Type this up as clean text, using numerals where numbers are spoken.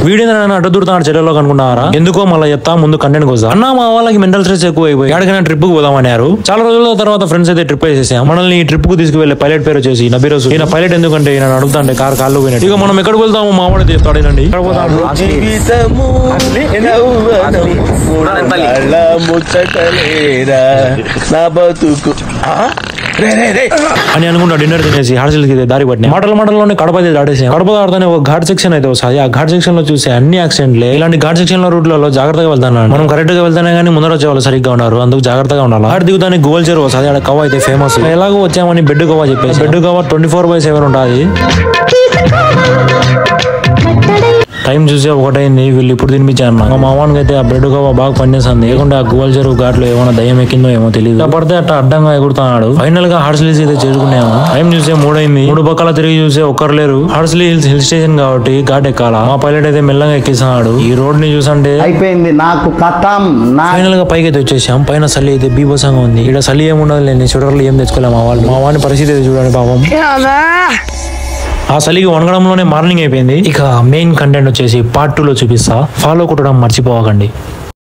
Video అడ్డ దూరుతాడు చెల్లెలో అనుకున్నారా? ఎందుకో మళ్ళీ చెప్తా, ముందు కంటెంట్ కోసం. అన్న మా వాళ్ళకి మెంటల్ స్ట్రెస్ ఎక్కువ అయిపోయి ఎక్కడికైనా ట్రిప్ కు పోదామన్నారు. చాలా రోజుల తర్వాత ఫ్రెండ్స్ అయితే ట్రిప్ వేసేసాం. మనల్ని ఈ ట్రిప్ కు తీసుకువెళ్లే పైలట్ పేరు వచ్చేసి నబీరోసు. ఈయన పైలట్ ఎందుకంటే ఈయన అడుగుతాంటే కారు కాళ్ళు పోయినట్టు. ఇక మనం ఎక్కడికి వెళ్తాము మావాడు చెప్తాడేనండి. అని అనుకుంటా డిన్నర్ తినేసి హార్సిల్ కి దారి పట్టిన మాటల్లోనే కడప దాటేసాం. కడప దాటుతానే ఒక ఘాట్ సెక్షన్ అయితే వస్తుంది. ఆ ఘాట్ సెక్షన్ లో చూసే అన్ని యాక్సిడెంట్లే. ఇలాంటి ఘాట్ సెక్షన్ లో రూట్లలో జాగ్రత్తగా వెళ్తాను. మనం కరెక్ట్ గా వెళ్తానే కానీ ముందర వచ్చే వాళ్ళు సరిగ్గా ఉన్నారు, అందుకు జాగ్రత్తగా ఉండాలి. ఆడ దిగుతానే గోల్ చెరువు వస్తుంది. ఆడ కవ్వ అయితే ఫేమస్. ఎలాగో వచ్చామని బెడ్ కవ్వ చెప్పేసి బెడ్ కవ్వ 24/7 ఉంటుంది. టైం చూసే ఒకటైంది. వీళ్ళు ఇప్పుడు తినిపించారు. మా మామానికి అయితే ఆ బ్రెడ్ కవ్వ బాగా పనిచేస్తుంది. లేకుంటే ఆ గోల్ చెరువు ఘాట్లో ఏమైనా దయ్యం ఎక్కిందో ఏమో తెలియదు. పడితే అట్లా అడ్డంగా ఎగురుతున్నాడు. ఫైనల్ గా హార్సిల్ హిల్స్ అయితే చేరుకున్నాము. టైం చూసే 3 అయింది. 3 పక్కల తిరిగి చూసే ఒక్కరు లేరు. హార్సిల్ హిల్స్ హిల్ స్టేషన్ కాబట్టి ఘాట్ ఎక్కాల. మా పైలట్ అయితే మెల్లగా ఎక్కిస్తున్నాడు. ఈ రోడ్ ని చూసంటే అయిపోయింది నాకు కథం. ఫైనల్ గా పైకి అయితే వచ్చేసాం. పైన చలి అయితే బీభత్సంగా ఉంది. ఇక్కడ చలి ఏముండదు లేని స్వెటర్లు ఏం తెచ్చుకోలేము. మా వాడిని పరిస్థితి అయితే చూడండి పాపం. ఆ చలికి వణగడంలోనే మార్నింగ్ అయిపోయింది. ఇక మెయిన్ కంటెంట్ వచ్చేసి పార్ట్ 2 లో చూపిస్తా. ఫాలో కొట్టడం మర్చిపోవకండి.